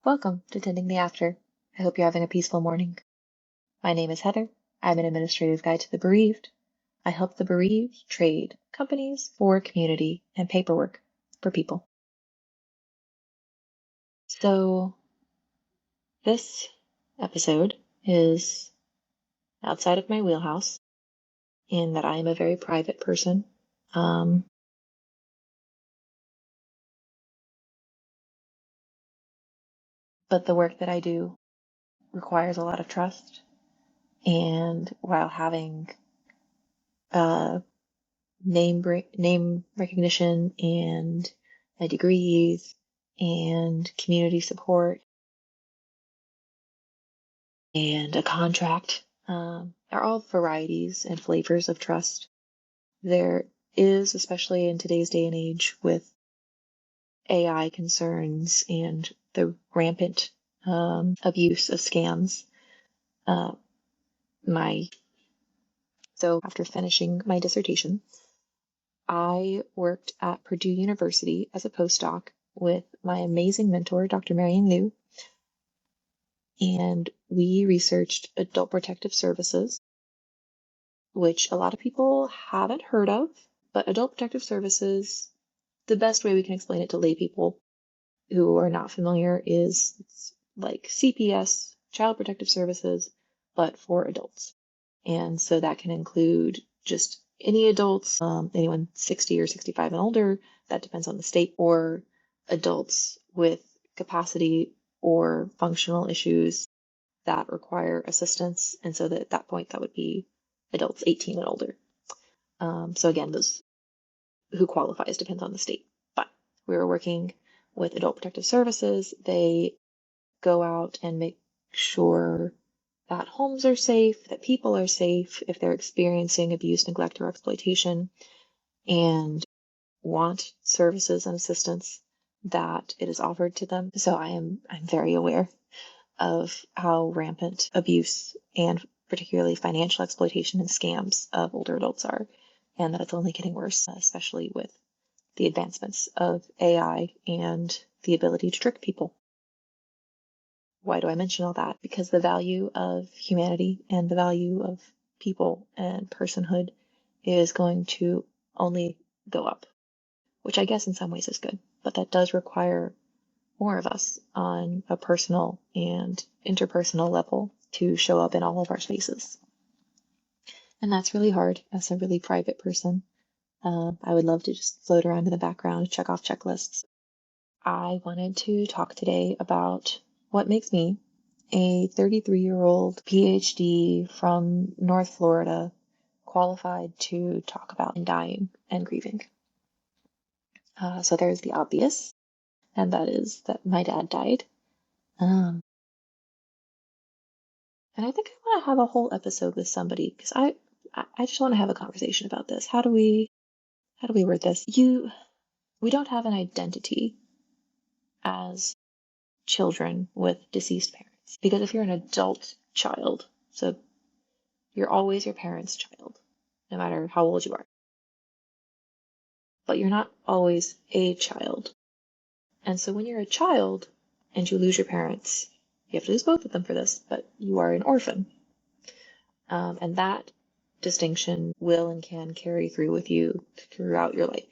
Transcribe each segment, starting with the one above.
Welcome to Tending the After. I hope you're having a peaceful morning. My name is Heather. I'm an administrative guide to the bereaved. I help the bereaved trade companies for community and paperwork for people. So this episode is outside of my wheelhouse in that I am a very private person. But the work that I do requires a lot of trust, and while having name recognition and my degrees and community support and a contract are all varieties and flavors of trust. There is, especially in today's day and age with AI concerns and the rampant abuse of scams, so after finishing my dissertation, I worked at Purdue University as a postdoc with my amazing mentor, Dr. Marion Liu, and we researched adult protective services, which a lot of people haven't heard of, but adult protective services, the best way we can explain it to lay people who are not familiar is it's like CPS, Child Protective Services, but for adults. And so that can include just any adults, anyone 60 or 65 and older, that depends on the state, or adults with capacity or functional issues that require assistance. And so that at that point, that would be adults 18 and older. So again, those who qualifies depends on the state. But we were working with Adult Protective Services. They go out and make sure that homes are safe, that people are safe if they're experiencing abuse, neglect, or exploitation, and want services and assistance that it is offered to them. So I'm very aware of how rampant abuse and particularly financial exploitation and scams of older adults are, and that it's only getting worse, especially with the advancements of AI and the ability to trick people. Why do I mention all that? Because the value of humanity and the value of people and personhood is going to only go up, which I guess in some ways is good, but that does require more of us on a personal and interpersonal level to show up in all of our spaces. And that's really hard as a really private person. I would love to just float around in the background, check off checklists. I wanted to talk today about what makes me, a 33-year-old PhD from North Florida, qualified to talk about dying and grieving. So there's the obvious, and that is that my dad died. And I think I want to have a whole episode with somebody because I just want to have a conversation about this. How do we word this? We don't have an identity as children with deceased parents. Because if you're an adult child, so you're always your parents' child, no matter how old you are. But you're not always a child. And so when you're a child and you lose your parents, you have to lose both of them for this, but you are an orphan. And that distinction will and can carry through with you throughout your life.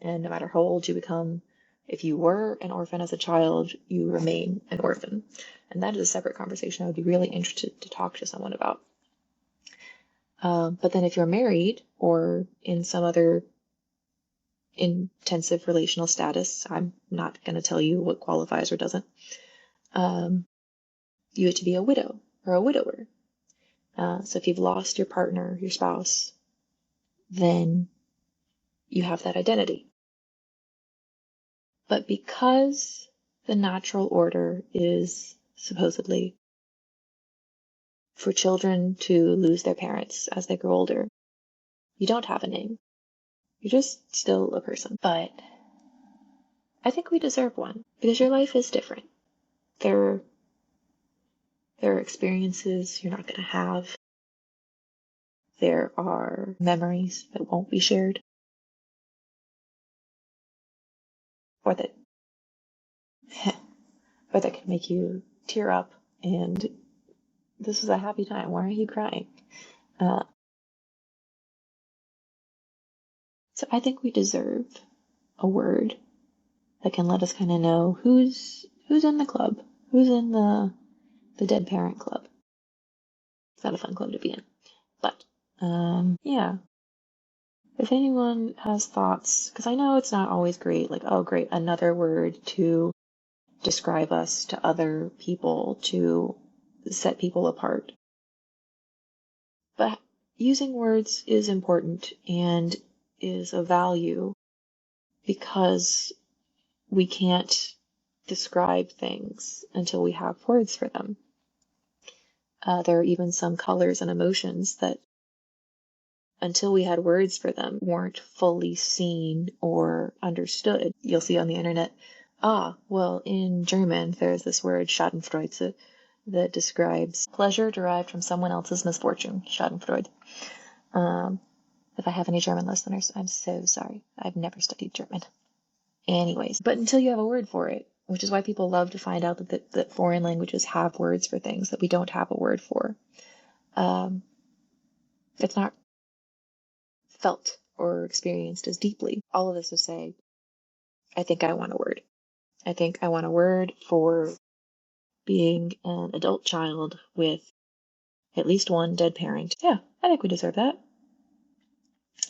And no matter how old you become, if you were an orphan as a child, you remain an orphan. And that is a separate conversation I would be really interested to talk to someone about. But then if you're married or in some other intensive relational status, I'm not going to tell you what qualifies or doesn't, you have to be a widow or a widower. So if you've lost your partner, your spouse, then you have that identity. But because the natural order is supposedly for children to lose their parents as they grow older, you don't have a name. You're just still a person. But I think we deserve one because your life is different. There are experiences you're not going to have. There are memories that won't be shared. Or that or that can make you tear up and this is a happy time. Why are you crying? So I think we deserve a word that can let us kind of know who's in the club, who's in the dead parent club. It's not a fun club to be in, but yeah. If anyone has thoughts, because I know it's not always great, like, oh great, another word to describe us to other people, to set people apart. But using words is important and is of value because we can't describe things until we have words for them. There are even some colors and emotions that, until we had words for them, weren't fully seen or understood. You'll see on the internet, well, in German, there's this word Schadenfreude that describes pleasure derived from someone else's misfortune. Schadenfreude. If I have any German listeners, I'm so sorry. I've never studied German. Anyways, but until you have a word for it, which is why people love to find out that foreign languages have words for things that we don't have a word for. It's not felt or experienced as deeply. All of this to say, I think I want a word. I think I want a word for being an adult child with at least one dead parent. Yeah, I think we deserve that.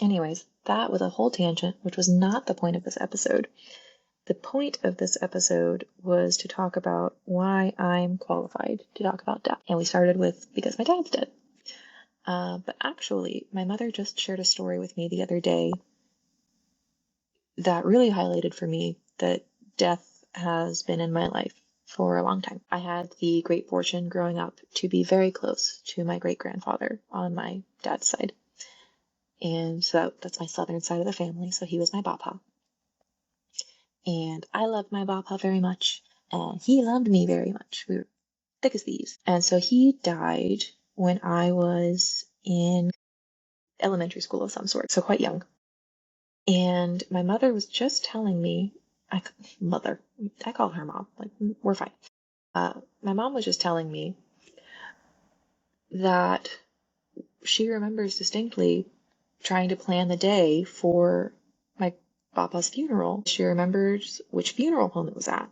Anyways, that was a whole tangent, which was not the point of this episode. The point of this episode was to talk about why I'm qualified to talk about death. And we started with because my dad's dead. But actually, my mother just shared a story with me the other day that really highlighted for me that death has been in my life for a long time. I had the great fortune growing up to be very close to my great-grandfather on my dad's side. And so that's my southern side of the family, so he was my papa. And I loved my papa very much, and he loved me very much. We were thick as thieves. And so he died when I was in elementary school of some sort, so quite young. And my mother was just telling me, I call her mom, like, we're fine. My mom was just telling me that she remembers distinctly trying to plan the day for my papa's funeral. She remembers which funeral home it was at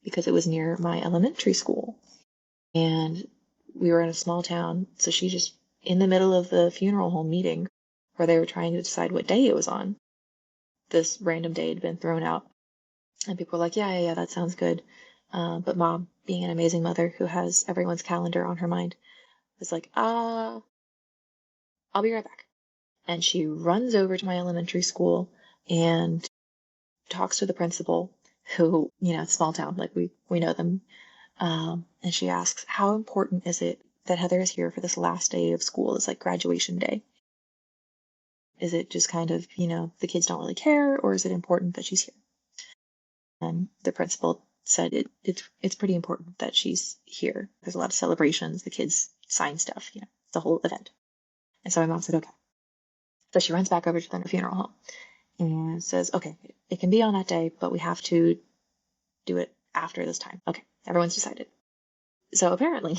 because it was near my elementary school. And we were in a small town, so she just, in the middle of the funeral home meeting where they were trying to decide what day it was on, this random day had been thrown out. And people were like, yeah, that sounds good. But mom, being an amazing mother who has everyone's calendar on her mind, was like, I'll be right back. And she runs over to my elementary school and talks to the principal, who, small town, like we know them. And she asks, how important is it that Heather is here for this last day of school? It's like graduation day. Is it just kind of, the kids don't really care, or is it important that she's here? And the principal said it's pretty important that she's here. There's a lot of celebrations. The kids sign stuff, the whole event. And so my mom said, okay. So she runs back over to the funeral home and says, okay, it can be on that day, but we have to do it after this time. Okay, everyone's decided. So apparently,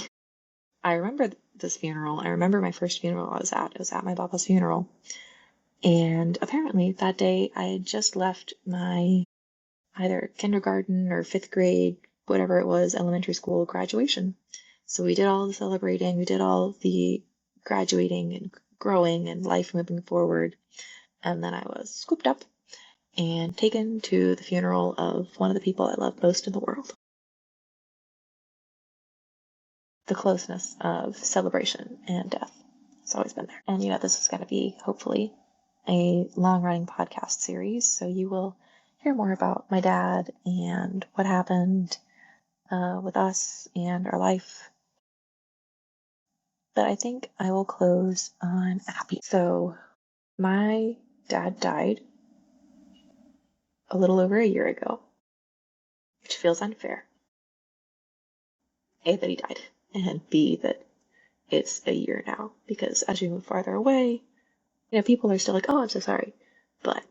I remember this funeral. I remember my first funeral I was at. It was at my papa's funeral. And apparently that day I had just left my either kindergarten or fifth grade, whatever it was, elementary school graduation. So we did all the celebrating, we did all the graduating and growing and life moving forward. And then I was scooped up and taken to the funeral of one of the people I love most in the world. The closeness of celebration and death has always been there. And this is going to be, hopefully, a long-running podcast series, so you will hear more about my dad and what happened with us and our life. But I think I will close on happy. So my dad died a little over a year ago, which feels unfair. A, that he died, and B, that it's a year now, because as you move farther away, people are still like, oh, I'm so sorry. But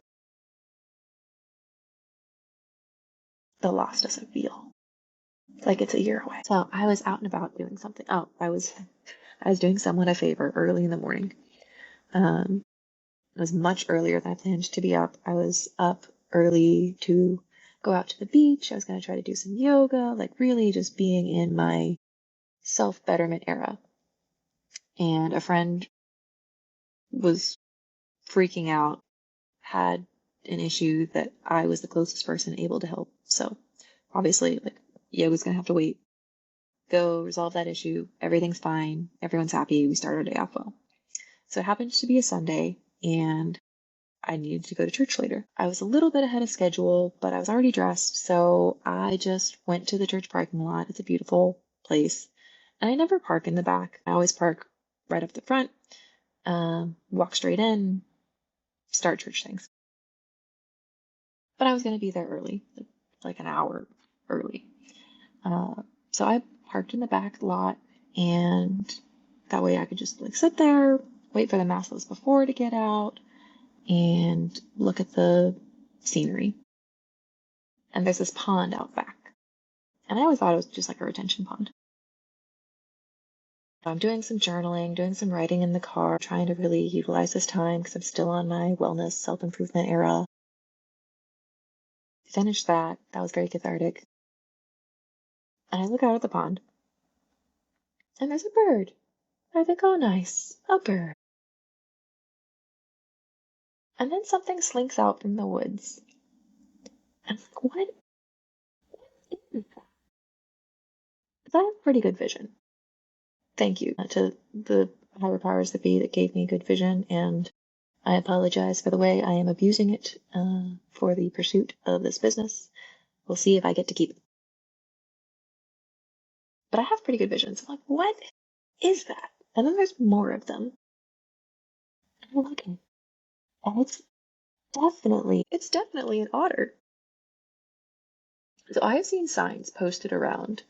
the loss doesn't feel like it's a year away. So I was out and about doing something. Oh, I was doing someone a favor early in the morning. It was much earlier than I planned to be up. I was up early to go out to the beach. I was going to try to do some yoga, like really just being in my self-betterment era. And a friend was freaking out, had an issue that I was the closest person able to help. So obviously, like, yoga's going to have to wait. Go resolve that issue. Everything's fine. Everyone's happy. We start our day off well. So it happened to be a Sunday, and I needed to go to church later. I was a little bit ahead of schedule, but I was already dressed, so I just went to the church parking lot. It's a beautiful place. And I never park in the back. I always park right up the front, walk straight in, start church things. But I was going to be there early, like an hour early. So I parked in the back lot, and that way I could just like sit there, wait for the mass that was before to get out, and look at the scenery. And there's this pond out back. And I always thought it was just like a retention pond. I'm doing some journaling, doing some writing in the car, trying to really utilize this time because I'm still on my wellness, self-improvement era. Finished that. That was very cathartic. And I look out at the pond, and there's a bird. I think, oh, nice, a bird. And then something slinks out from the woods. And I'm like, what is that? Because I have pretty good vision. Thank you to the higher powers that be that gave me good vision, and I apologize for the way I am abusing it for the pursuit of this business. We'll see if I get to keep it. But I have pretty good vision, so I'm like, what is that? And then there's more of them. And I'm looking, and it's definitely an otter. So I have seen signs posted around,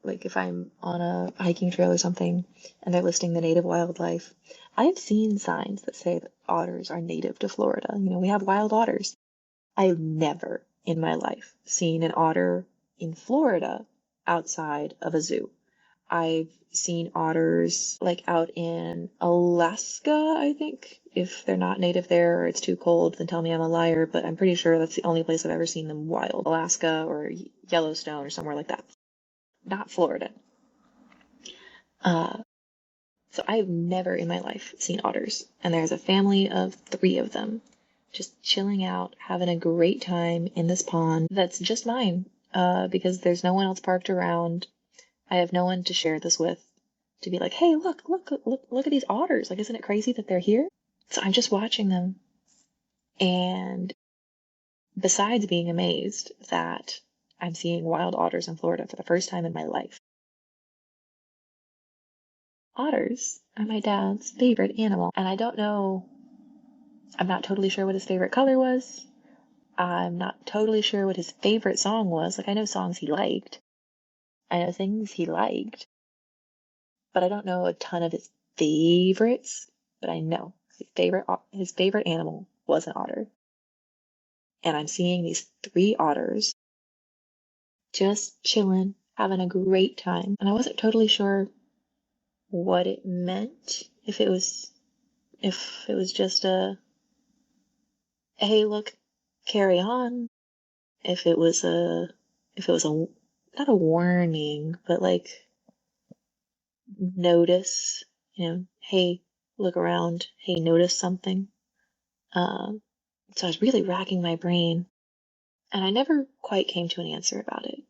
like if I'm on a hiking trail or something, and they're listing the native wildlife. I have seen signs that say that otters are native to Florida. You know, we have wild otters. I've never in my life seen an otter in Florida outside of a zoo. I've seen otters like out in Alaska, I think. If they're not native there or it's too cold, then tell me I'm a liar, but I'm pretty sure that's the only place I've ever seen them wild. Alaska or Yellowstone or somewhere like that. Not Florida. So I've never in my life seen otters. And there's a family of 3 of them just chilling out, having a great time in this pond that's just mine, because there's no one else parked around. I have no one to share this with, to be like, hey, look at these otters. Like, isn't it crazy that they're here? So I'm just watching them. And besides being amazed that I'm seeing wild otters in Florida for the first time in my life, otters are my dad's favorite animal. And I don't know, I'm not totally sure what his favorite color was. I'm not totally sure what his favorite song was. Like, I know songs he liked. I know things he liked. But I don't know a ton of his favorites. But I know his favorite animal was an otter. And I'm seeing these 3 otters just chilling, having a great time. And I wasn't totally sure what it meant. If it was just a, hey, look, carry on. If it was a, not a warning, but like, notice, hey, look around, hey, notice something. So I was really racking my brain, and I never quite came to an answer about it.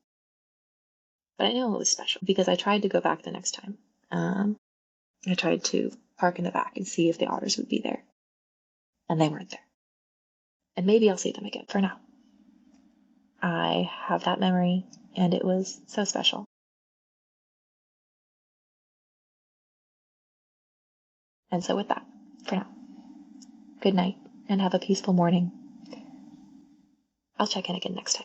But I know it was special because I tried to go back the next time. I tried to park in the back and see if the otters would be there, and they weren't there. And maybe I'll see them again. For now, I have that memory, and it was so special. And so with that, for now, good night and have a peaceful morning. I'll check in again next time.